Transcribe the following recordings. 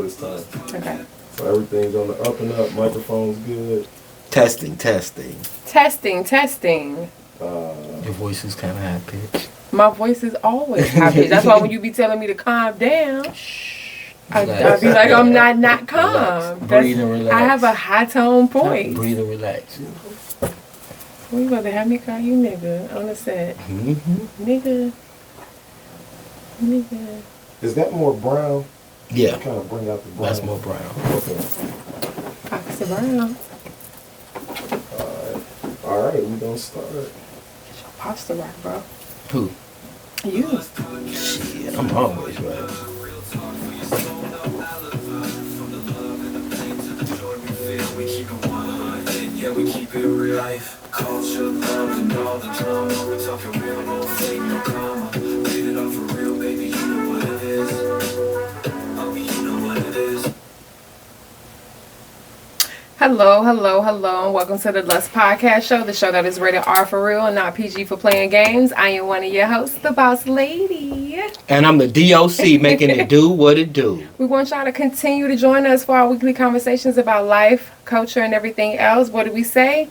this time. Okay. So everything's on the up and up. Microphone's good. Testing. Testing. Your voice is kind of high pitched. My voice is always high pitched. That's why when you be telling me to calm down, I be like, I'm not calm. Breathe and relax. I have a high tone voice. Breathe and relax. We about to have me call you nigga on the set. Mm-hmm. Nigga. Is that more brown? Yeah. Kind of bring out the brown. That's more brown. Okay. Foxy Brown. Alright, we gonna start. Get your pasta right, bro. Who? You. Shit, I'm always right. Yeah, we keep it real life. Culture, love, and all the drama. We're talking real, no fake, no comma. Leave it all for real, baby. You know what it is. Oh, you know what it is. Hello, and welcome to the Lust Podcast Show, the show that is rated R for real and not PG for playing games. I am one of your hosts, the Boss Lady. And I'm the D.O.C. making it do what it do. We want y'all to continue to join us for our weekly conversations about life, culture, and everything else. What do we say?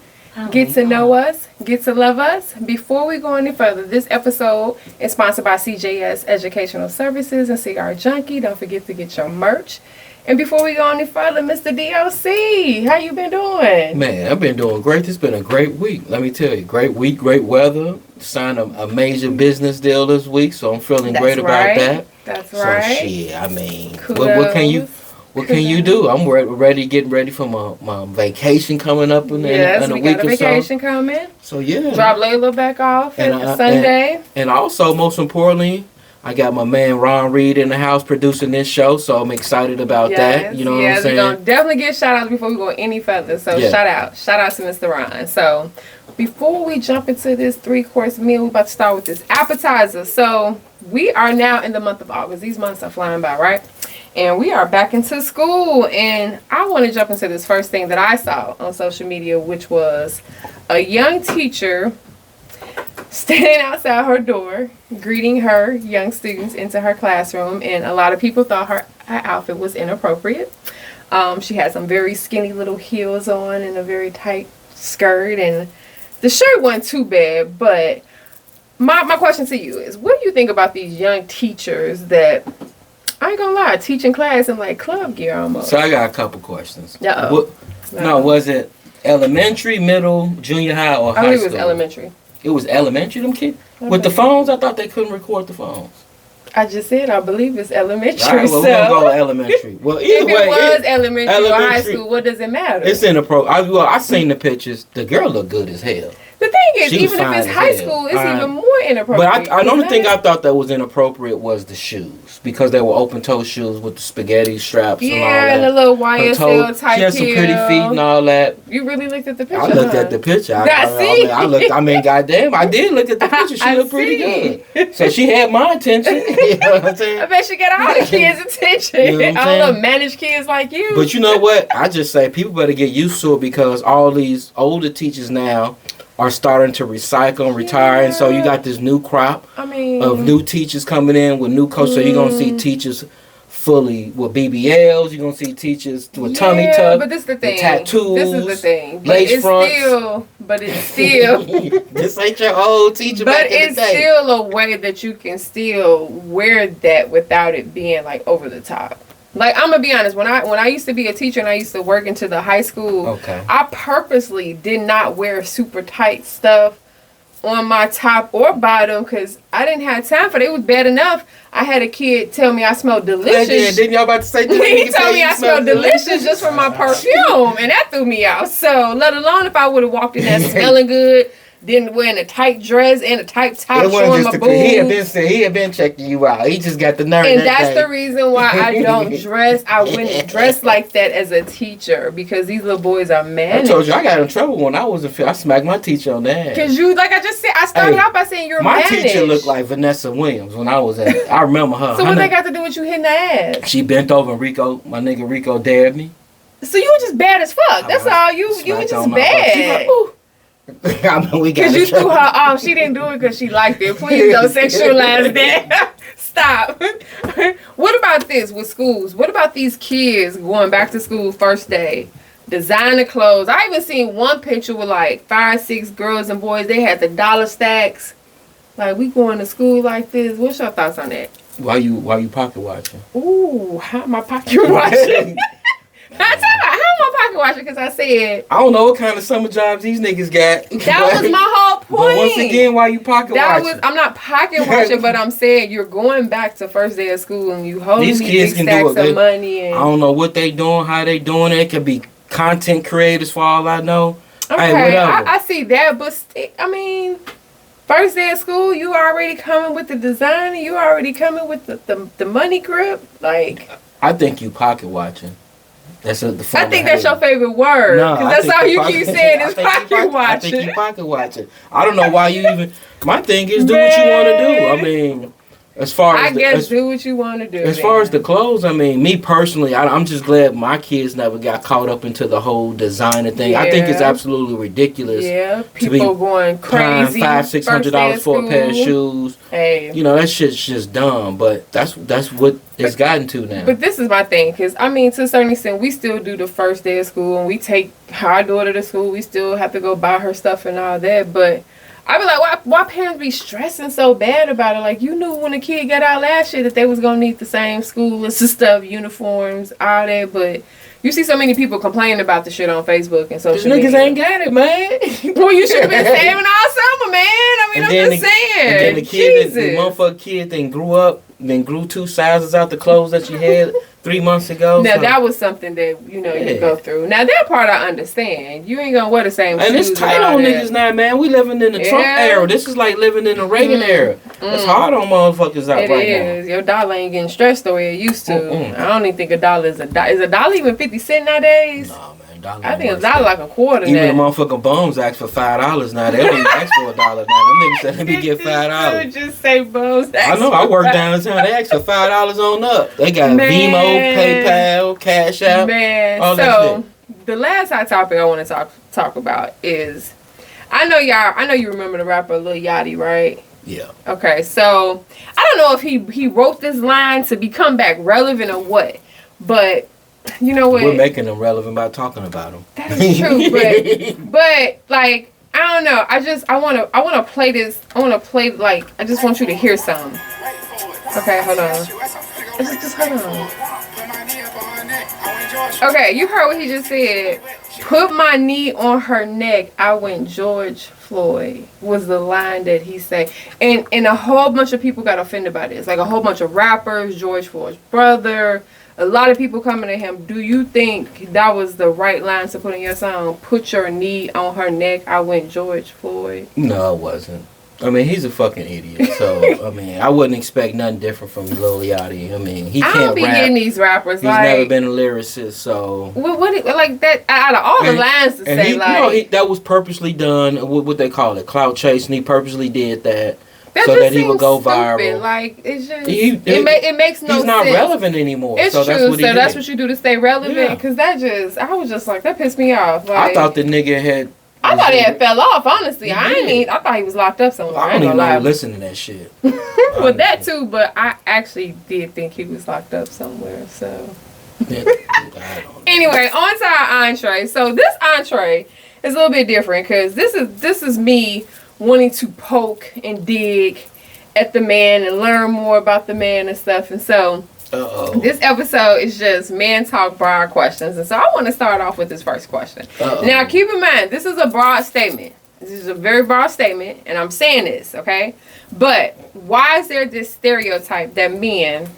Get to know us, get to love us. Before we go any further, this episode is sponsored by CJS Educational Services and Cigar Junkie. Don't forget to get your merch. And before we go any further, Mr. D.O.C., how you been doing? Man, I've been doing great. It's been a great week. Let me tell you, great week, great weather. Signed a major business deal this week, so I'm feeling great about that. That's right. So shit, I mean, what can you do? I'm getting ready for my vacation coming up in a week or so. Yes, we got a vacation coming. So yeah. Drop Layla back off on Sunday. And also, most importantly, I got my man Ron Reed in the house producing this show, so I'm excited about that. You know what I'm saying? We're going to definitely get shout outs before we go any further. So shout out to Mr. Ron. So before we jump into this 3-course meal, we're about to start with this appetizer. So we are now in the month of August. These months are flying by, right? And we are back into school. And I want to jump into this first thing that I saw on social media, which was a young teacher standing outside her door, greeting her young students into her classroom, and a lot of people thought her outfit was inappropriate. She had some very skinny little heels on and a very tight skirt, and the shirt wasn't too bad, but my question to you is, what do you think about these young teachers that, I ain't gonna lie, teaching class in like club gear almost? So I got a couple questions. No, was it elementary, middle, junior high, or high school? I believe it was elementary. It was elementary, them kids? With the phones? I thought they couldn't record the phones. I just said I believe it's elementary. All right, well, we're going to go elementary. Well, either way, if it was elementary or high school, what does it matter? It's inappropriate. I seen the pictures. The girl looked good as hell. The thing is, even if it's high school, it's even more inappropriate. But the only thing I thought that was inappropriate was the shoes. Because they were open-toe shoes with the spaghetti straps and all that. Yeah, and the little YSL type. She had some pretty feet and all that. You really looked at the picture? I looked at the picture. Goddamn, I did look at the picture. She looked pretty good. So she had my attention. You know what I'm saying? I bet she got all the kids' attention. You know I don't know, managed kids like you. But you know what? I just say people better get used to it, because all these older teachers now are starting to recycle and retire, and so you got this new crop of new teachers coming in with new coaches. So you're gonna see teachers fully with BBLs. You're gonna see teachers with tummy tuck, but this is the thing. Tattoos. This is the thing. Lace fronts. It's still. This ain't your old teacher. But it's still a way that you can still wear that without it being like over the top. Like, I'm gonna be honest, when I used to be a teacher and I used to work into the high school, I purposely did not wear super tight stuff on my top or bottom, because I didn't have time for it. It was bad enough I had a kid tell me I smelled delicious. Yeah, didn't y'all about to say he told me I smelled delicious just from my perfume, and that threw me out. So, let alone if I would have walked in there smelling good, then wearing a tight dress and a tight top showing my boobs. He had been checking you out. He just got the nerve. And that's the reason why I don't dress. I wouldn't dress like that as a teacher, because these little boys are managed. I told you I got in trouble when I was in field. I smacked my teacher on the ass. Because you, like I just said, I started out by saying you're managed. My teacher looked like Vanessa Williams when I was at it. I remember her. So what they got to do with you hitting the ass? She bent over and my nigga Rico dared me. So you were just bad as fuck. That's all. You were just bad. I mean, because you threw her off. She didn't do it because she liked it. Please don't sexualize that. Stop. What about this with schools? What about these kids going back to school first day? Designer clothes. I even seen one picture with like 5, 6 girls and boys. They had the dollar stacks. Like, we going to school like this. What's your thoughts on that? Why you pocket watching? Ooh, how am I pocket watching? How am I pocket watching? Because I said, I don't know what kind of summer jobs these niggas got. That was my whole point. But once again, why you pocket watching? I'm not pocket watching, but I'm saying you're going back to first day of school and you holding these these kids big can do stacks it. of money. And I don't know what they doing, how they doing it. It could be content creators for all I know. okay, Hey, whatever. I see that, but I mean, first day of school, you already coming with the design, and you already coming with the money grip. Like, I think you pocket watching. That's the I think that's your favorite word. No, because that's all you keep saying is pocket watching. I think you pocket watching. I don't know why you even. My thing is do what you want to do. I mean, as far as do what you want to do. As far as the clothes, I mean, me personally, I'm just glad my kids never got caught up into the whole designer thing. I think it's absolutely ridiculous. Yeah, people going crazy. $500-$600 for a pair of shoes. Hey, you know that shit's just dumb. But that's what it's gotten to now. But this is my thing, because I mean, to a certain extent, we still do the first day of school, and we take our daughter to school. We still have to go buy her stuff and all that, but I be like, why parents be stressing so bad about it? Like, you knew when a kid got out last year that they was gonna need the same school lists and stuff, uniforms, all that. But you see so many people complaining about the shit on Facebook and social media. Niggas ain't got it, man. Well, you should have been saving all summer, man. I mean, I'm just saying. And then the motherfucking kid then grew 2 sizes out the clothes that you had 3 months ago. Now, that was something that, you go through. Now, that part I understand. You ain't gonna wear the same shoes. And it's tight on niggas now, man. We living in the Trump era. This is like living in the Reagan era. It's hard on motherfuckers out right now. It is. Your dollar ain't getting stretched the way it used to. I don't even think a dollar is a dollar. Is a dollar even 50 cents nowadays? No, man. I think a dollar like a quarter now. Even the motherfucking bums ask for $5 now. They don't even ask for $1 now. Them niggas said, let me get $5. Just say bums. I know. I work downtown. They ask for $5 on up. They got Venmo, PayPal, Cash App. Man, all that shit. The last hot topic I want to talk about is, I know you remember the rapper Lil Yachty, right? Yeah. Okay, so I don't know if he wrote this line to become back relevant or what, but you know what? We're making them relevant by talking about them. That is true, but like, I don't know. I want to play this. I just want you to hear something. Okay, hold on. Just hold on. Okay, you heard what he just said. Put my knee on her neck. I went George Floyd was the line that he said. And a whole bunch of people got offended by this. Like a whole bunch of rappers, George Floyd's brother, a lot of people coming to him. Do you think that was the right line to put in your song? Put your knee on her neck. I went George Floyd. No, it wasn't. I mean, he's a fucking idiot. So, I mean, I wouldn't expect nothing different from Lil Yachty. I mean, he can't rap. I don't be getting these rappers. He's never been a lyricist, so. What like that? Out of all the lines to say, that was purposely done. What they call it, clout chasing. He purposely did that. That so just that he would go stupid. Viral. Like, it's just it makes no sense. He's not relevant anymore. It's so true. That's what you do to stay relevant. Because I was just like, that pissed me off. Like, I thought the nigga had. I thought he had fell off. Honestly, I thought he was locked up somewhere. I don't even know listen to that shit. Well, that too, but I actually did think he was locked up somewhere. So. Anyway, on to our entree. So this entree is a little bit different because this is me wanting to poke and dig at the man and learn more about the man and stuff. And so this episode is just man talk broad questions. And so I want to start off with this first question. Now keep in mind, this is a broad statement. This is a very broad statement, and I'm saying this, okay? But why is there this stereotype that men,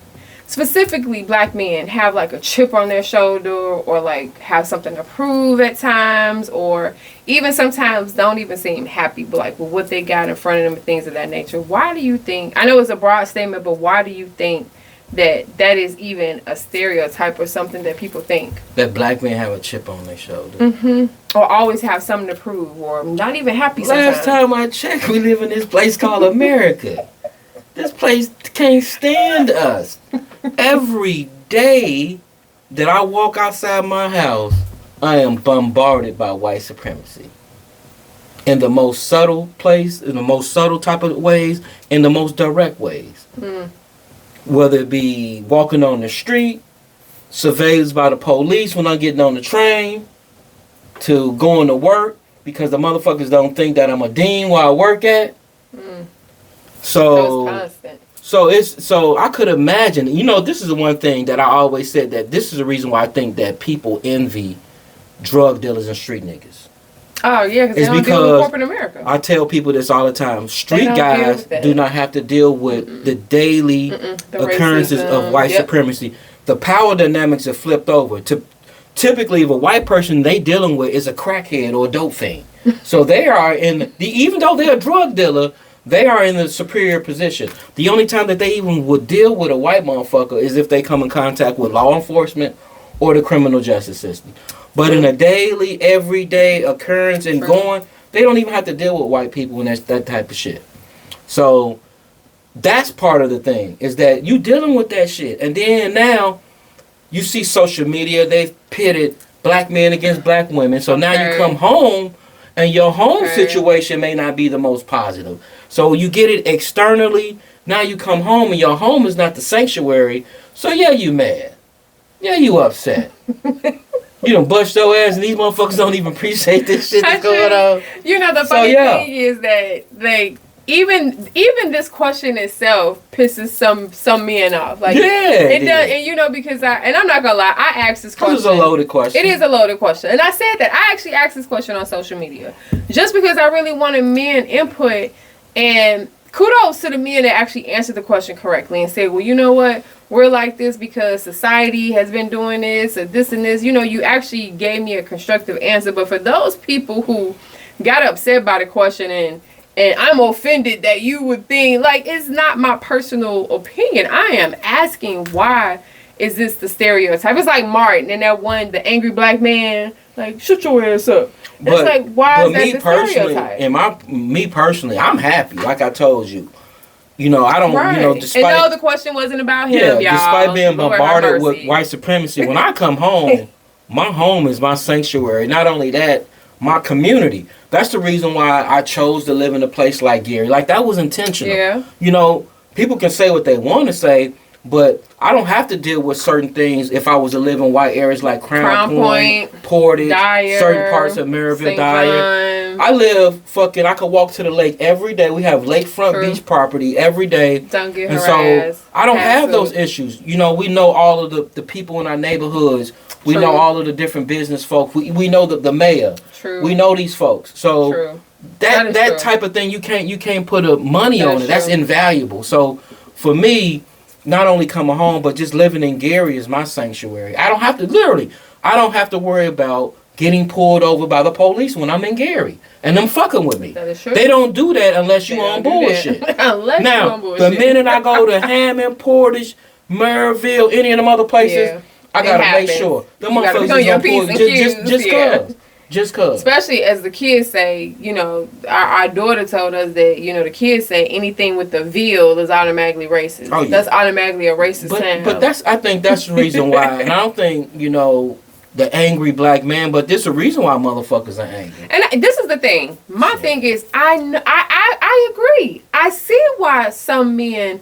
specifically black men, have like a chip on their shoulder or like have something to prove at times, or even sometimes don't even seem happy but like with what they got in front of them and things of that nature? Why do you think, I know it's a broad statement, but why do you think that is even a stereotype or something that people think? That black men have a chip on their shoulder. Mm-hmm. Or always have something to prove, or not even happy sometimes. Last time I checked, we live in this place called America. This place can't stand us. Every day that I walk outside my house, I am bombarded by white supremacy. In the most subtle place, in the most subtle type of ways, in the most direct ways. whether it be walking on the street, surveillance by the police when I'm getting on the train, to going to work because the motherfuckers don't think that I'm a dean where I work at. So I could imagine, this is the one thing that I always said, that this is the reason why I think that people envy drug dealers and street niggas. Oh, yeah, because they don't deal with corporate America. I tell people this all the time. Street guys do not have to deal with the daily occurrences of white supremacy. The power dynamics are flipped over. Typically, if a white person they dealing with is a crackhead or a dope fiend. So they are even though they're a drug dealer, they are in the superior position. The only time that they even would deal with a white motherfucker is if they come in contact with law enforcement or the criminal justice system. But in a daily, everyday occurrence and going, they don't even have to deal with white people and that type of shit. So that's part of the thing, is that you dealing with that shit. And then now you see social media, they've pitted black men against black women. So now you come home and your home situation may not be the most positive. So you get it externally. Now you come home and your home is not the sanctuary. So yeah, you mad. Yeah, you upset. You done bust your ass and these motherfuckers don't even appreciate this shit that's going on. The funny thing is that even this question itself pisses some men off. Like, it does, and because I'm not gonna lie, I asked this question. It's a loaded question. It is a loaded question, and I said that I actually asked this question on social media just because I really wanted men input. And kudos to the men that actually answered the question correctly and said, well, you know what? We're like this because society has been doing this or this and this. You actually gave me a constructive answer. But for those people who got upset by the question and I'm offended that you would think, like, it's not my personal opinion. I am asking, why is this the stereotype? It's like Martin and that one, the angry black man, like, shut your ass up. It's like, why is that the stereotype? And me personally, I'm happy. Like I told you. I don't, despite... And no, the question wasn't about him, y'all. Despite being bombarded with white supremacy, when I come home, my home is my sanctuary. Not only that, my community. That's the reason why I chose to live in a place like Gary. Like, that was intentional. Yeah. People can say what they want to say, but I don't have to deal with certain things if I was to live in white areas like Crown Point, Portage, Dyer, certain parts of Maryville, Dyer. John. I could walk to the lake every day. We have lakefront beach property every day. Don't get harassed. And so I don't have those issues. We know all of the people in our neighborhoods. We know all of the different business folk. We know the mayor. True. We know these folks. So that type of thing, you can't put a money on it. That's invaluable. So for me, not only coming home, but just living in Gary is my sanctuary. I don't have to worry about getting pulled over by the police when I'm in Gary and them fucking with me. That is true. They don't do that unless you on bullshit. The minute I go to Hammond, Portage, Maryville, any of them other places, I gotta make sure the motherfuckers is on board. Just cause. Especially as the kids say, our daughter told us that, the kids say anything with the veal is automatically racist. Oh, yeah. That's automatically a racist sound. But I think that's the reason why, and I don't think, the angry black man, but there's a reason why motherfuckers are angry. And this is the thing. My thing is, I agree. I see why some men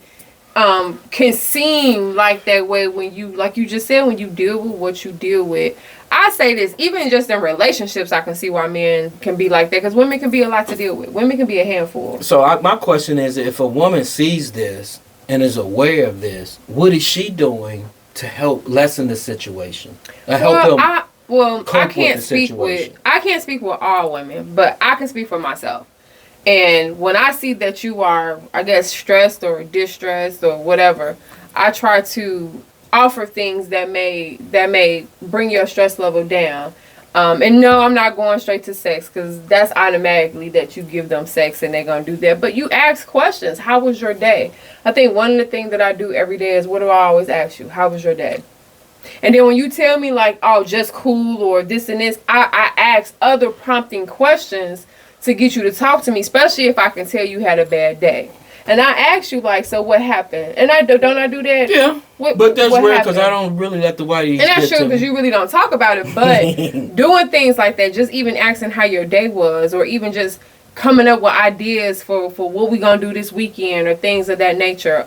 can seem like that way when you, like you just said, when you deal with what you deal with. I say this, even just in relationships, I can see why men can be like that, because women can be a lot to deal with. Women can be a handful. So my question is, if a woman sees this and is aware of this, what is she doing to help lessen the situation? I can't speak with all women, but I can speak for myself. And when I see that you are, I guess, stressed or distressed or whatever, I try to offer things that may bring your stress level down. And no, I'm not going straight to sex, because that's automatically that you give them sex and they're going to do that. But you ask questions. How was your day? I think one of the things that I do every day is, what do I always ask you? How was your day? And then when you tell me like, oh, just cool or this and this, I ask other prompting questions to get you to talk to me, especially if I can tell you had a bad day. And I ask you, like, so what happened? And I do that? Yeah. But that's weird, because I don't really let the whiteies. And that's true, because you really don't talk about it. But doing things like that, just even asking how your day was, or even just coming up with ideas for what we gonna do this weekend or things of that nature.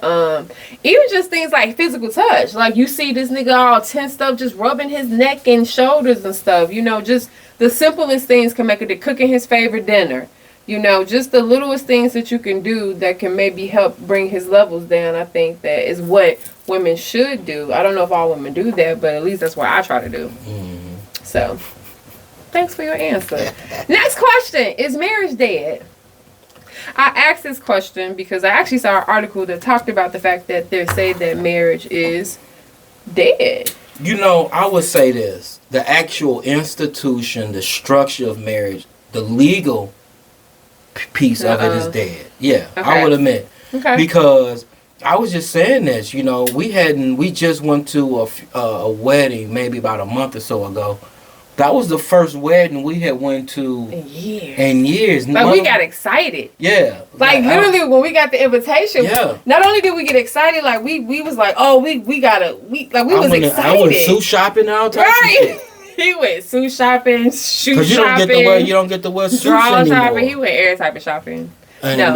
Even just things like physical touch. Like you see this nigga all tensed up, just rubbing his neck and shoulders and stuff. You know, just the simplest things can make it. Cooking his favorite dinner. You know, just the littlest things that you can do that can maybe help bring his levels down. I think that is what women should do. I don't know if all women do that, but at least that's what I try to do. So, thanks for your answer. Next question. Is marriage dead? I asked this question because I actually saw an article that talked about the fact that they say that marriage is dead. You know, I would say this. The actual institution, the structure of marriage, the legal piece of it is dead. Yeah, okay. I would admit. Okay. Because I was just saying this, you know, we just went to a wedding maybe about a month or so ago. That was the first wedding we had went to in years. Like we got excited. Yeah. Like literally when we got the invitation, not only did we get excited, like we was like, oh, we was excited. I went suit shopping all types of shit. He went suit shopping, shoe shopping. You don't get to wear suits anymore. Shopping. He went every type of shopping. And,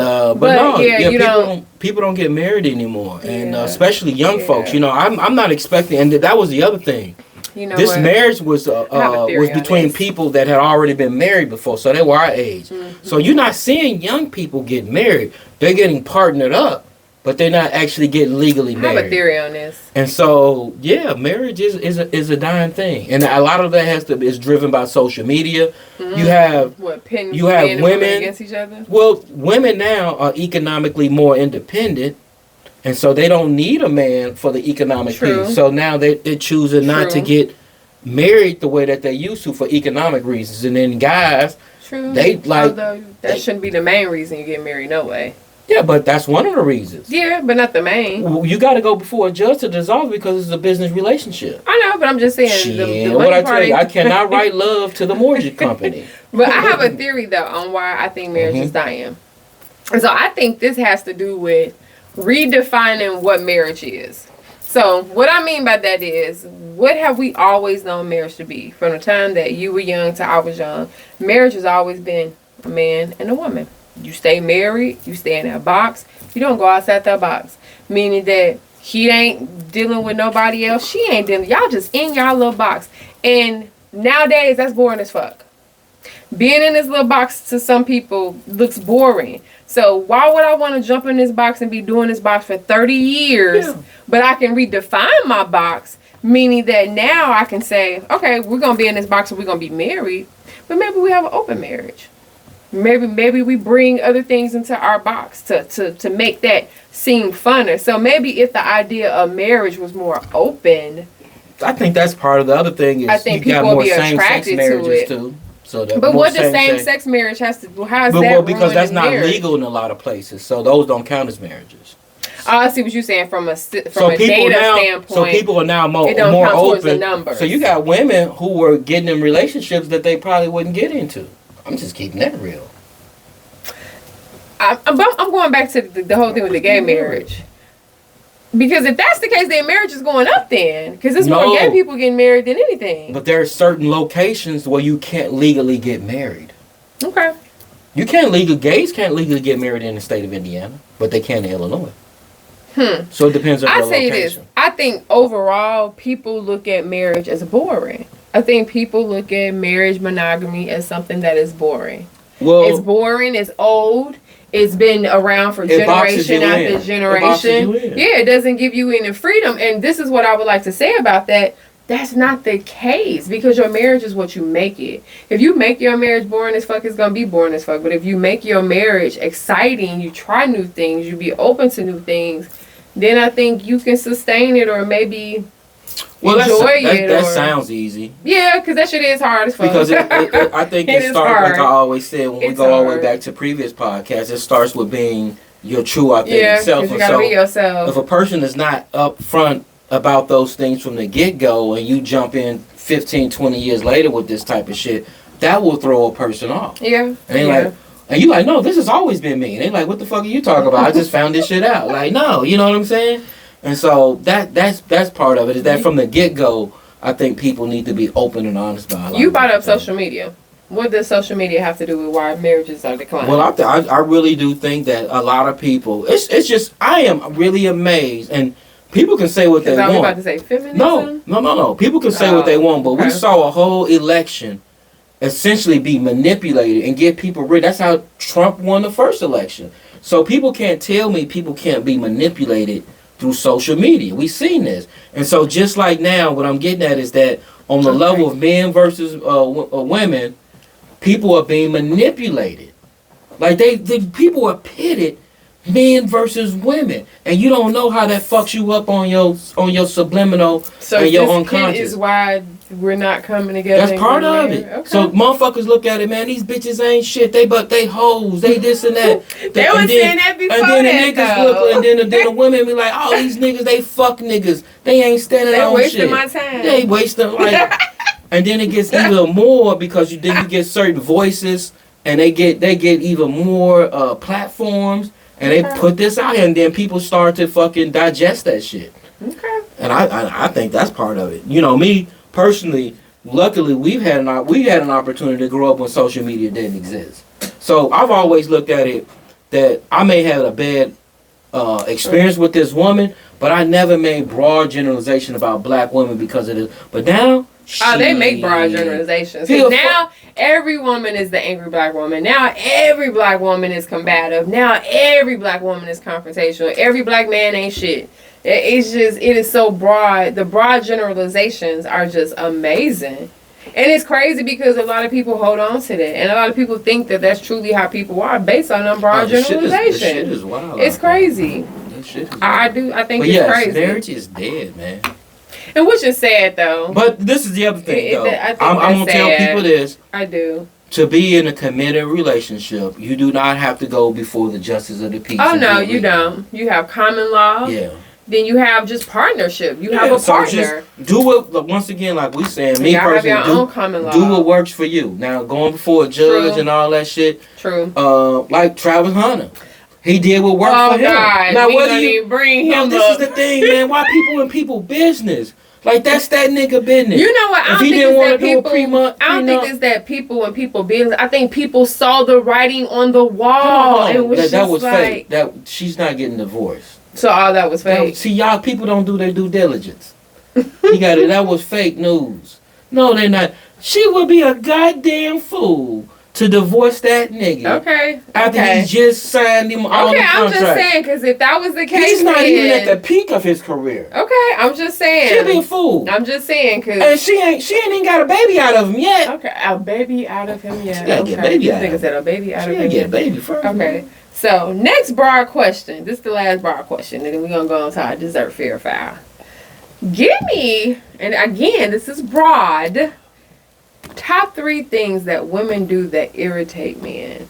people don't get married anymore, and especially young folks. You know, I'm not expecting, and that was the other thing. You know, this marriage was between people that had already been married before, so they were our age. Mm-hmm. So you're not seeing young people get married; they're getting partnered up. But they're not actually getting legally married. I have a theory on this. And so, yeah, marriage is a dying thing, and a lot of that is driven by social media. Mm-hmm. You have women against each other. Well, women now are economically more independent, and so they don't need a man for the economic piece. So now they're choosing not to get married the way that they used to for economic reasons. And then guys, they like that shouldn't be the main reason you get married, no way. Yeah, but that's one of the reasons. Yeah, but not the main. Well, you got to go before a judge to dissolve because it's a business relationship. I know, but I'm just saying. The what I tell you, I cannot write love to the mortgage company. But I have a theory, though, on why I think marriage is dying. And so I think this has to do with redefining what marriage is. So what I mean by that is, what have we always known marriage to be? From the time that you were young to I was young, marriage has always been a man and a woman. You stay married, you stay in that box, you don't go outside that box. Meaning that he ain't dealing with nobody else, she ain't dealing, y'all just in y'all little box. And nowadays, that's boring as fuck. Being in this little box to some people looks boring. So why would I want to jump in this box and be doing this box for 30 years, but I can redefine my box, meaning that now I can say, okay, we're going to be in this box and we're going to be married, but maybe we have an open marriage. Maybe we bring other things into our box to make that seem funner. So maybe if the idea of marriage was more open, I think that's part of the other thing. Is I think you people got more will be attracted to it too. So that but what does same-sex marriage has to do? How is that? Well, because that's not marriage? legal in a lot of places, so those don't count as marriages. Oh, I see what you're saying from a data standpoint. So people are now more open. So you got women who were getting in relationships that they probably wouldn't get into. I'm just keeping that real. I'm going back to the whole thing with the gay marriage. Because if that's the case, then marriage is going up then. Because there's more gay people getting married than anything. But there are certain locations where you can't legally get married. Okay. Gays can't legally get married in the state of Indiana, but they can in Illinois. So it depends on the location. This. I think overall, people look at marriage as boring. I think people look at marriage monogamy as something that is boring. Well, it's boring. It's old. It's been around for generation after generation. Yeah, it doesn't give you any freedom. And this is what I would like to say about that. That's not the case, because your marriage is what you make it. If you make your marriage boring as fuck, it's going to be boring as fuck. But if you make your marriage exciting, you try new things, you be open to new things, then I think you can sustain it or maybe enjoy it. That sounds easy. Yeah, because that shit is hard as fuck. Because I think it starts, like I always said, when we go all the way back to previous podcasts, it starts with being your true authentic self. You gotta be yourself. If a person is not upfront about those things from the get-go and you jump in 15, 20 years later with this type of shit, that will throw a person off. Yeah. And you like, no, this has always been me. And they like, what the fuck are you talking about? I just found this shit out. Like, no, you know what I'm saying? And so that's part of it, is that from the get-go, I think people need to be open and honest about it. You brought up social media. What does social media have to do with why marriages are declining? Well, I really do think that a lot of people, it's just, I am really amazed, and people can say what they want. I was about to say feminism? No. People can say what they want, but we saw a whole election essentially be manipulated and get people rid. That's how Trump won the first election. So people can't tell me people can't be manipulated through social media. We've seen this. And so just like now, what I'm getting at is that on the level of men versus women, people are being manipulated. Like the people are pitted, men versus women, and you don't know how that fucks you up on your subliminal and your unconscious. So this is why we're not coming together. That's part of it. Okay. So motherfuckers look at it, man. These bitches ain't shit. They hoes. They this and that. They were saying that before. And then the niggas look, and then the women be like, "Oh, these niggas, they fuck niggas. They ain't standing on shit. They wasting my time. They wasting like." And then it gets even more because you get certain voices, and they get even more platforms, and they put this out here, and then people start to fucking digest that shit. Okay. And I think that's part of it. You know, me personally, luckily we've had an opportunity to grow up when social media didn't exist. So I've always looked at it that I may have a bad experience with this woman, but I never made broad generalization about black women because of this. But now. They make broad generalizations. Now every woman is the angry black woman. Now every black woman is combative. Now every black woman is confrontational. Every black man ain't shit. It is so broad. The broad generalizations are just amazing. And it's crazy because a lot of people hold on to that. And a lot of people think that that's truly how people are based on them broad generalizations. Shit is wild. It's crazy. I think it's crazy. Marriage is dead, man. And which is sad, though. But this is the other thing, though. I'm going to tell people this. I do. To be in a committed relationship, you do not have to go before the justice of the peace. Oh, no, you don't. You have common law. Yeah. Then you have just partnership. You have a partner. Just do what, once again, like we saying, me personally, do what works for you. Now, going before a judge and all that shit. True. Like Travis Hunter. He did what worked for him. God. Now, whether you bring him this is the thing, man. Why people in people business? Like, that's that nigga business. You know what? I don't think it's that people in people business. I think people saw the writing on the wall. That was fake. She's not getting divorced. So all that was fake. See, y'all people don't do their due diligence. That was fake news. No, they're not. She would be a goddamn fool to divorce that nigga. Okay. After he just signed him on the contract. I'm just saying, because if that was the case, he's not even at the peak of his career. Okay, I'm just saying. She'd be a fool. I'm just saying, because. And she ain't even got a baby out of him yet. Okay, a baby out of him yet. She gotta get a baby out of him. Said a baby out of him. She gotta get a baby first. Okay. So, next broad question. This is the last broad question. And then we're going to go on to our dessert fear file. Give me, and again, this is broad, top 3 things that women do that irritate men.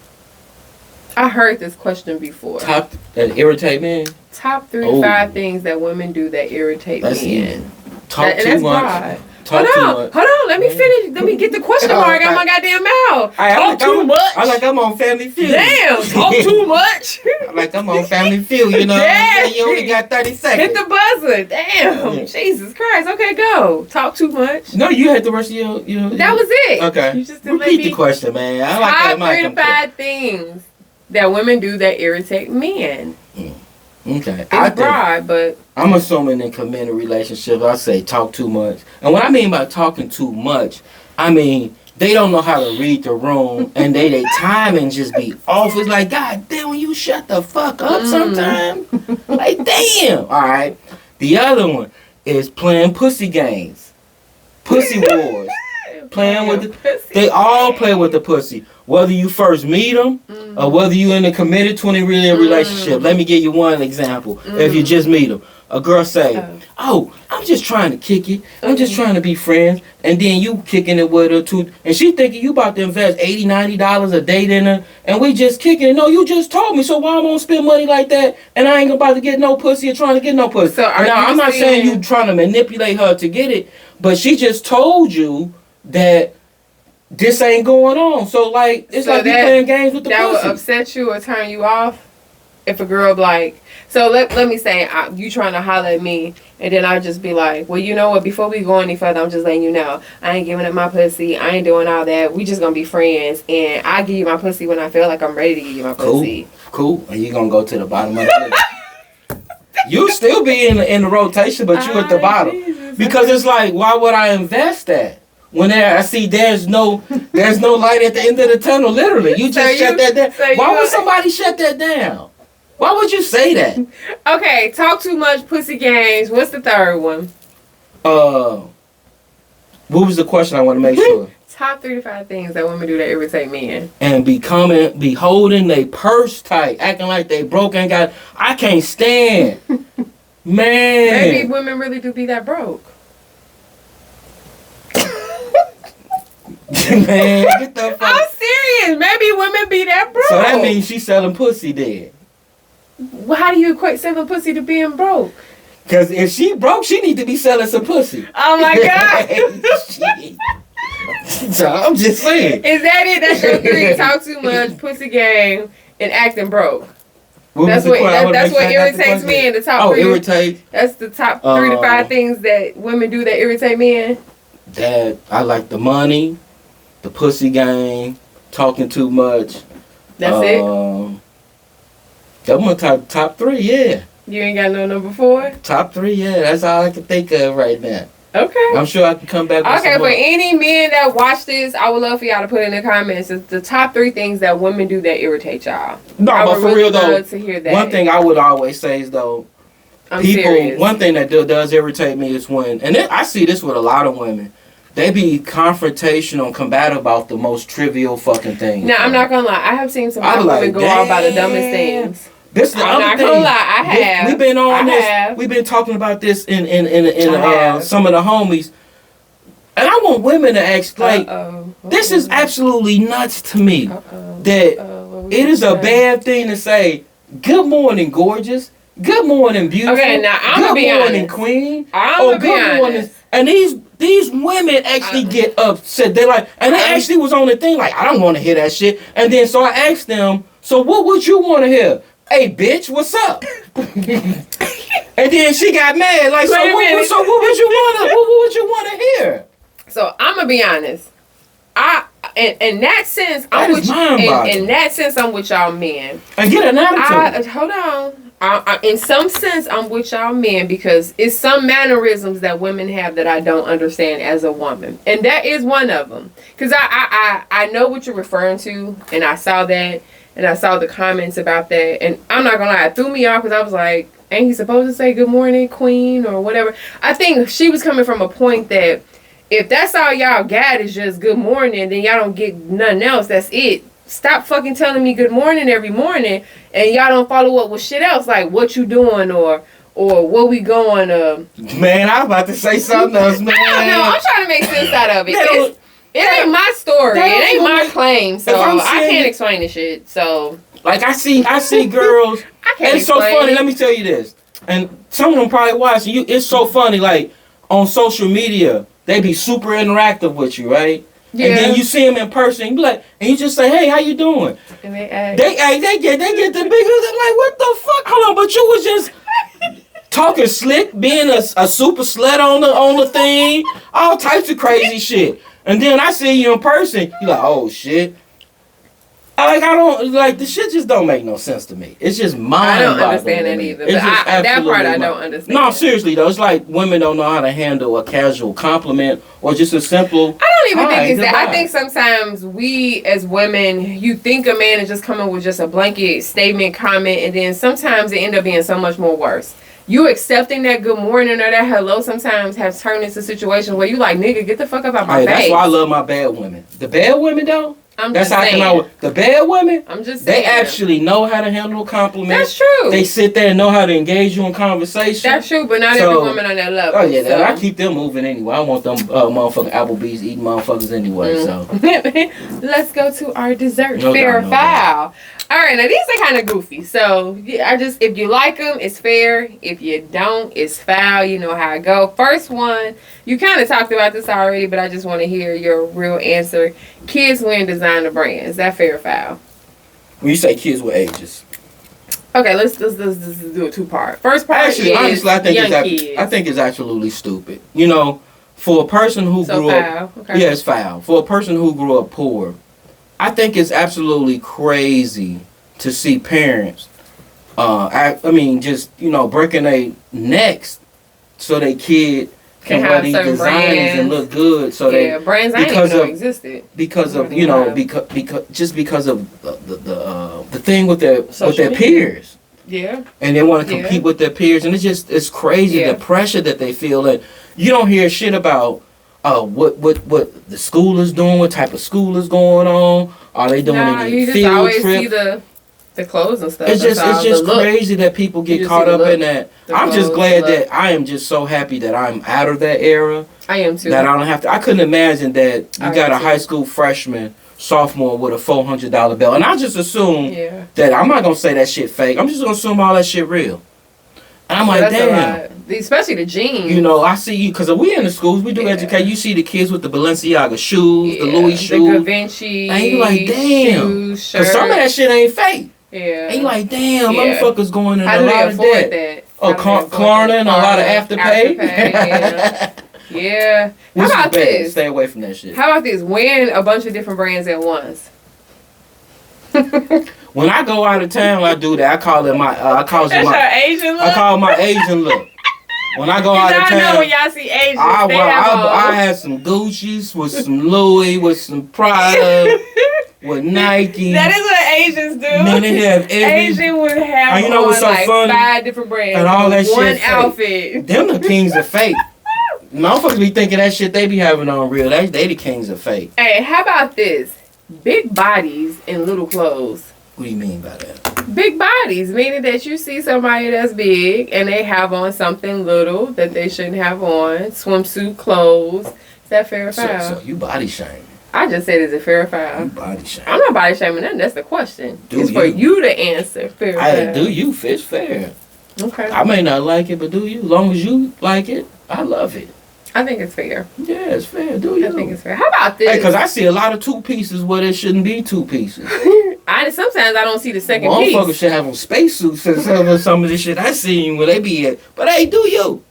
I heard this question before. That irritate men? Top 5 things that women do that irritate men. Easy. Talk too much. Hold on. Let me finish. Let me get the question mark out my goddamn mouth. Talk too much. I like I'm on Family Feud. Damn, talk too much. I like I'm on Family Feud, you know. Damn. You only got 30 seconds. Hit the buzzer. Damn. Yeah. Jesus Christ. Okay, go. Talk too much. No, you had the rest of your That was it. Okay. You just repeat the question, man. I like top 3 to 5 things that women do that irritate men. Okay. It's broad, but I'm assuming in committed relationships, I say talk too much. And what I mean by talking too much, I mean they don't know how to read the room and they timing just be off. It's like, God damn, when you shut the fuck up sometime. Like, damn. All right. The other one is playing pussy games. Pussy wars. Playing with the pussy. They all play with the pussy. Whether you first meet them or whether you in a committed 20-year relationship. Let me give you one example. If you just meet them. A girl say, oh, I'm just trying to kick it. I'm just trying to be friends. And then you kicking it with her too. And she thinking you about to invest $80, $90 a date in her. And we just kicking it. No, you just told me. So why I'm going to spend money like that? And I ain't about to get no pussy or trying to get no pussy. So now, I'm not saying you trying to manipulate her to get it. But she just told you that this ain't going on. So, like, it's like you playing games with the pussy. That would upset you or turn you off? if a girl like, so let me say, you trying to holler at me, and then I just be like, well, you know what, before we go any further, I'm just letting you know, I ain't giving up my pussy, I ain't doing all that, we just gonna be friends, and I give you my pussy when I feel like I'm ready to give you my pussy. Cool. And you gonna go to the bottom of the list. You still be in the rotation, but you at the bottom. Jesus. Because it's like, why would I invest that? When I see there's no light at the end of the tunnel, literally. You just shut that down. Why would somebody shut that down? Why would you say that? Okay, talk too much, pussy games. What's the third one? What was the question? I want to make sure. Top 3 to 5 things that women do that irritate men. And be holding their purse tight, acting like they broke and I can't stand. Man. Maybe women really do be that broke. Man, get the fuck. I'm serious. Maybe women be that broke. So that means she's selling pussy then. Well, how do you equate selling pussy to being broke? Because if she broke, she need to be selling some pussy. Oh my God. So I'm just saying. Is that it? That's your 3. Talk too much, pussy game, and acting broke. That's what irritates me in the top 3. Irritate. That's the top 3 to 5 things that women do that irritate men. That I like the money, the pussy game, talking too much. That's it? That one top 3, yeah. You ain't got no number 4? Top 3, yeah. That's all I can think of right now. Okay. I'm sure I can come back with Okay, some for more. any men that watch this, I would love for y'all to put in the comments the top 3 things that women do that irritate y'all. No, I but would for really real though, love to hear that. one thing I would always say is though, I'm serious. one thing that does irritate me is when, and I see this with a lot of women, they be confrontational and combative about the most trivial fucking things. Now, I'm not gonna lie, I have seen some black women go out by the dumbest things. This the I'm other not thing. gonna lie, I have. We've been on I this. have. We've been talking about this in have. some of the homies, and I want women to ask like, this is absolutely nuts to me that it is a bad thing to say. Good morning, gorgeous. Good morning, beautiful. Okay, now I'm good gonna be morning, honest. queen. I'm oh, gonna be good morning. honest. And these women actually get upset. They're like, and they actually was on the thing like, I don't want to hear that shit. And then so I asked them, so what would you want to hear? Hey, bitch, what's up? And then she got mad. Like, so what would you want to hear? So I'm gonna be honest. In that sense, I'm with y'all men. And get an attitude. Hold on. In some sense, I'm with y'all men because it's some mannerisms that women have that I don't understand as a woman, and that is one of them. Because I know what you're referring to, and I saw that, and I saw the comments about that, and I'm not gonna lie, it threw me off because I was like, ain't he supposed to say good morning, queen, or whatever? I think she was coming from a point that if that's all y'all got is just good morning, then y'all don't get nothing else. That's it. Stop fucking telling me good morning every morning, and y'all don't follow up with shit else like what you doing or where we going. Man, I was about to say something else, man. I don't know. I'm trying to make sense out of it. It ain't my story. It ain't my claim. So I can't explain the shit. So like I see girls. I can't. And it's so funny. Let me tell you this. And some of them probably watching you. It's so funny. Like on social media, they be super interactive with you, right? Yeah. And then you see them in person, you be like, and you just say, "Hey, how you doing?" And they get the big. I'm like, what the fuck? Hold on, but you was just talking slick, being a super slut on the thing, all types of crazy shit. And then I see you in person, you like, oh shit. I don't like the shit. Just don't make no sense to me. It's just mind-boggling. I don't understand that either. But that part I don't understand. No, seriously though, it's like women don't know how to handle a casual compliment or just a simple. I don't even think it's that. I think sometimes we as women, you think a man is just coming with just a blanket statement, comment, and then sometimes it end up being so much more worse. You accepting that good morning or that hello sometimes has turned into situations where you like, nigga, get the fuck up out my face. That's why I love my bad women. The bad women though. That's how I come out with the bad women. I'm just saying. They actually know how to handle compliments. That's true. They sit there and know how to engage you in conversation. That's true, but not every woman on that level. Oh yeah, I keep them moving anyway. I want them motherfucking Applebee's eating motherfuckers anyway. So let's go to our dessert. Fair or foul. All right, now these are kind of goofy. So if you like them, it's fair. If you don't, it's foul. You know how I go. First one, you kind of talked about this already, but I just want to hear your real answer. Kids wearing designer brands. Is that fair or foul? When you say kids, what ages? Okay, let's do a two-part. First part Actually, is honestly, I think it's absolutely stupid. You know, for a person who grew up, okay. yeah, it's foul. For a person who grew up poor, I think it's absolutely crazy to see parents. Just breaking their necks so their kid can wear these designers brands and look good. So brands I didn't know existed because of because of the thing with their peers. Yeah. And they want to compete with their peers, and it's crazy the pressure that they feel. And you don't hear shit about what the school is doing, what type of school is going on. Are they doing any field trips? See the clothes and stuff. It's just crazy that people get caught up in that. I'm just glad that I am just so happy that I'm out of that era. I am too. That I don't have to. I couldn't imagine that you got a high school freshman, sophomore with a $400 belt, and I just assume that I'm not gonna say that shit fake. I'm just gonna assume all that shit real. And I'm like, damn. Especially the jeans. You know, I see you because we in the schools, we do educate. You see the kids with the Balenciaga shoes, the Louis shoes, the Givenchy, and you like, damn, because some of that shit ain't fake. Yeah. And you like, damn, motherfuckers going in a lot of debt. That? Oh, Klarna and a lot of afterpay. Yeah. How about this? Stay away from that shit. How about this? Wearing a bunch of different brands at once. When I go out of town, I do that. I call it my Asian look. I call it my Asian look. When I go out of town, I know when y'all see Asians, I had some Gucci's with some Louis, with some Prada, with Nike. That is what Asians do. Man, they have Asian would have what's so like funny? 5 different brands and all that one shit. One outfit. Them the kings of fake. Motherfuckers be thinking that shit they be having on real. They the kings of fake. Hey, how about this? Big bodies in little clothes. What do you mean by that? Big bodies, meaning that you see somebody that's big and they have on something little that they shouldn't have on. Swimsuit clothes. Is that fair or foul? So you body shaming. I just said, is it fair or foul? You body shaming. I'm not body shaming nothing. That's the question. It's for you to answer. Fair or foul. Do you? It's fair. Okay. I may not like it, but do you? As long as you like it, I love it. I think it's fair. Yeah, it's fair. Do you? I think it's fair. How about this? Hey, because I see a lot of 2 pieces where there shouldn't be 2 pieces. Sometimes I don't see the second piece. Motherfuckers should have on spacesuits and some of this shit I seen where they be at. But hey, do you?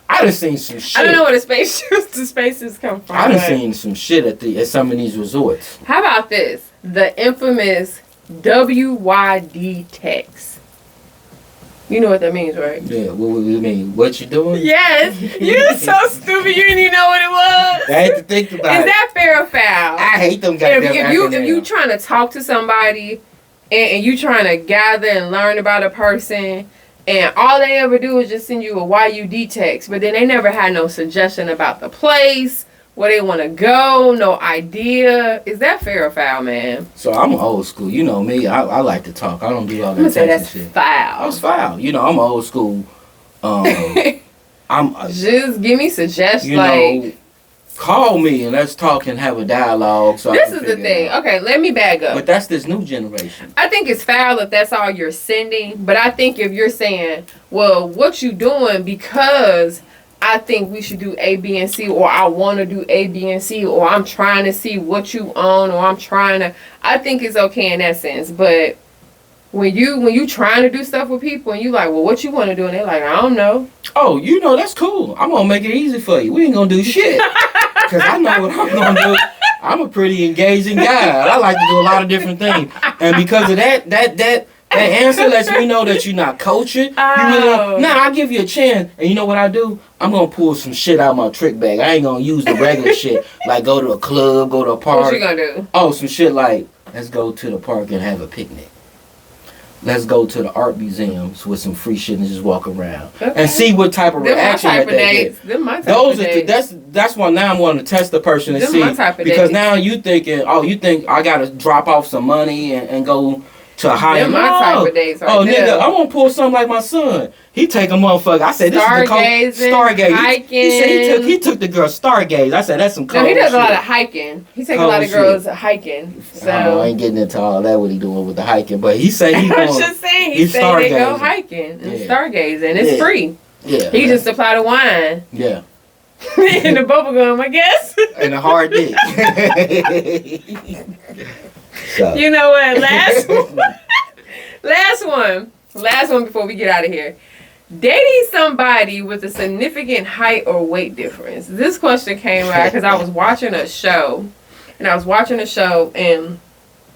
I done seen some shit. I don't know where the spacesuits come from. I done seen some shit at some of these resorts. How about this? The infamous WYD text. You know what that means, right? Yeah, what do you mean? What you doing? Yes. You're so stupid. You didn't even know what it was. I had to think about it. Is that fair or foul? I hate them goddamn if you trying to talk to somebody and you trying to gather and learn about a person and all they ever do is just send you a YUD text, but then they never had no suggestion about the place, where they want to go, no idea. Is that fair or foul, man? So I'm old school. You know me. I like to talk. I don't do all that text shit. Foul. That's foul. You know, I'm old school. I'm just give me suggestions. You know, call me and let's talk and have a dialogue. So this is the thing. Okay, let me back up. But that's this new generation. I think it's foul if that's all you're sending. But I think if you're saying, well, what you doing because I think we should do A, B, and C, or I want to do A, B, and C, or I'm trying to see what you own, or I think it's okay in that sense. But when you trying to do stuff with people and you like, well, what you want to do? And they're like, I don't know. Oh, you know, that's cool. I'm going to make it easy for you. We ain't going to do shit. Because I know what I'm going to do. I'm a pretty engaging guy. I like to do a lot of different things. And because of that answer lets me know that you're not coaching. I'll give you a chance. And you know what I do? I'm going to pull some shit out of my trick bag. I ain't going to use the regular shit. Like go to a club, go to a park. What you going to do? Oh, some shit like, let's go to the park and have a picnic. Let's go to the art museums with some free shit and just walk around and see what type of reaction that they get. Them my type of dates. That's why now I'm wanting to test the person and see, because now you thinking, you think I gotta drop off some money and go to a high end. My type of dates. Nigga, I want to pull something like my son. He take a motherfucker. I said, this is the Stargaze. Hiking. He said he took the girl Stargaze. I said, that's some cold he does shit. A lot of hiking. He takes a lot of girls hiking. So I ain't getting into all that what he doing with the hiking, but he said he I'm just saying he said they go hiking and stargazing. It's free. Yeah. He just supplied the wine. Yeah. And the bubble gum, I guess. And a hard dick. So. You know what? Last one before we get out of here. Dating somebody with a significant height or weight difference. This question came out because I was watching a show. And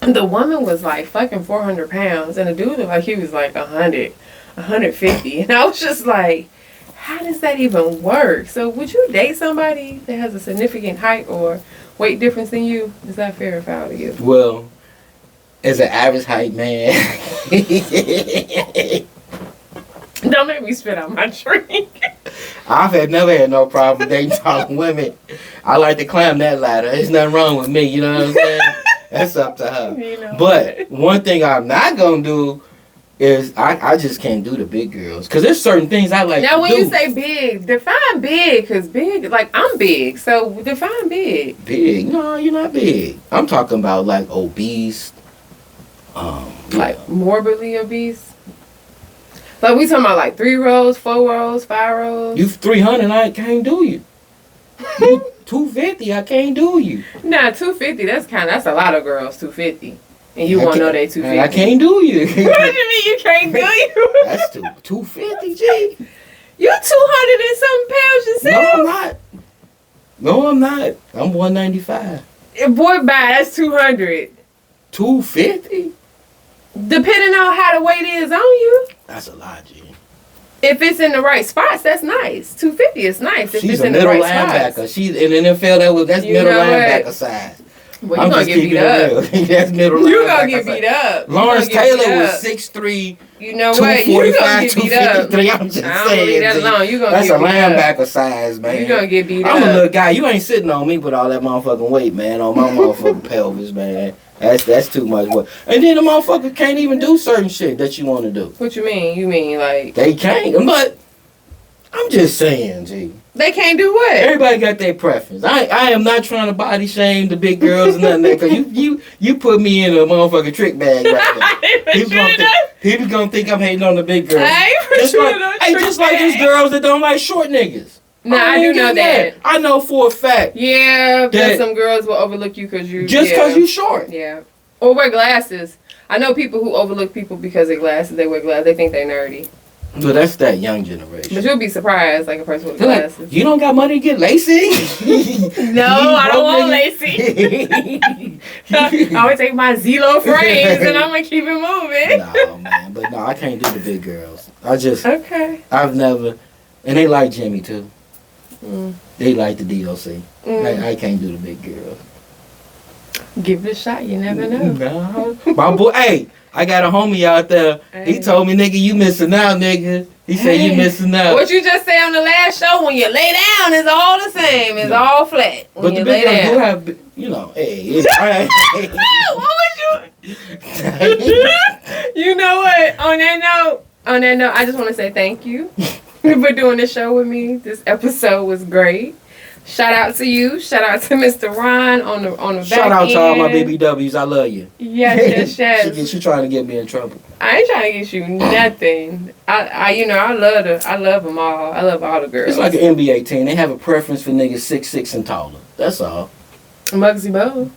the woman was like fucking 400 pounds. And the dude was like, he was like 100, 150. And I was just like, how does that even work? So would you date somebody that has a significant height or weight difference than you? Is that fair or foul to you? Well, as an average height man. Don't make me spit out my drink. Never had no problem dating tall women. I like to climb that ladder. There's nothing wrong with me, you know what I'm saying? That's up to her. You know but one thing I'm not going to do is I just can't do the big girls. Because there's certain things I like now, to when do. you say big, define big. Because big, like, I'm big. So define big. Big? No, you're not big. I'm talking about, like, obese. Like, morbidly obese. Like, we talking about, like, 3 rows, 4 rows, 5 rows. You 300, I can't do you. You 250, I can't do you. Nah, 250, that's a lot of girls, 250. And you want to know they 250. I can't do you. What do you mean you can't do you? That's 250, G. You 200 and something pounds yourself. No, I'm not. No, I'm not. I'm 195. Boy, bye, that's 200. 250? Depending on how the weight is on you. That's a lot, G. If it's in the right spots, that's nice. 250 is nice if She's it's a in the middle right linebacker. spots. She's in the NFL. That's You middle know what? linebacker size. Well, you're going to get beat up. That's middle linebacker. You're going to get beat up. Lawrence Taylor was 6'3". You know what? You're going to get beat up. 253. I'm just I don't saying. believe that alone. You're going to That's get a beat up. linebacker size, man. You're going to get beat up. I'm a little guy. You ain't sitting on me with all that motherfucking weight, man. On my motherfucking pelvis, man. That's too much work. And then the motherfucker can't even do certain shit that you want to do. What you mean? You mean like... They can't. But I'm just saying, G. They can't do what? Everybody got their preference. I am not trying to body shame the big girls and nothing like that. Because you put me in a motherfucking trick bag right now. People gonna think I'm hating on the big girls. Just like these girls that don't like short niggas. Nah, I do know that. I know for a fact. Yeah, but some girls will overlook you because you... Just because you short. Yeah. Or wear glasses. I know people who overlook people because of glasses. They wear glasses. They think they're nerdy. But that's that young generation. But you'll be surprised, like a person with glasses. Like, you don't got money to get LASIK? No, I don't want LASIK. I always take my Zelo frames and I'm going to keep it moving. No, man. But no, I can't do the big girls. Okay. I've never... And they like Jimmy, too. Mm. They like the D.O.C. I can't do the big girls. Give it a shot. You never know. No. My boy, hey, I got a homie out there. He told me, nigga, you missing out, nigga. He said you missing out. What you just say on the last show, when you lay down, it's all the same. It's all flat. When but you the big lay girls down. do have, you know, hey. What was you? You know what? On that note, I just want to say thank you for doing the show with me. This episode was great. Shout out to you. Shout out to Mr. Ron on the back Shout out to all my end. BBWs. I love you. Yes. She trying to get me in trouble. I ain't trying to get you nothing. I love them all. I love all the girls. It's like an NBA team. They have a preference for niggas 6'6" and taller. That's all. Muggsy Bogues.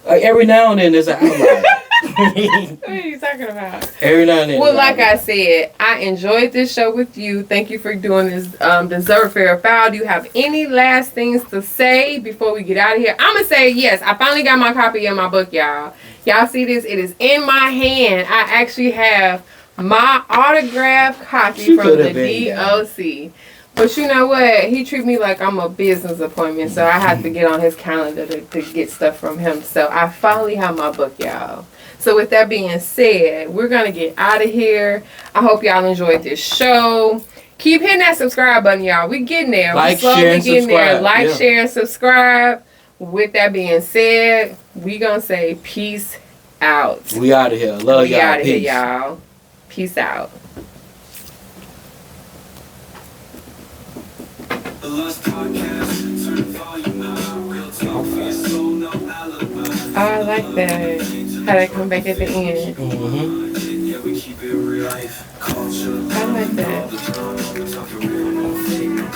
Like every now and then there's an outlier. What are you talking about? Every now and then. Well, like I said, I enjoyed this show with you. Thank you for doing this Dessert Fair Foul. Do you have any last things to say before we get out of here? I'm going to say yes. I finally got my copy of my book, y'all. Y'all see this? It is in my hand. I actually have my autographed copy from the D.O.C. But you know what? He treat me like I'm a business appointment, so I have to get on his calendar to get stuff from him. So I finally have my book, y'all. So with that being said, we're going to get out of here. I hope y'all enjoyed this show. Keep hitting that subscribe button, y'all. We getting there. Like, we slowly share, and getting subscribe. there. Like, share, and subscribe. With that being said, we going to say peace out. We out of here. Love y'all. We out of here, Peace. y'all. Peace out. The Lust Podcast, turn volume up, real talk for your soul, no alibi. Oh, I like that. How they come back at the end. Mm-hmm. Yeah, we keep it real life, culture, I like that. all the drama, we talking real, no fake, no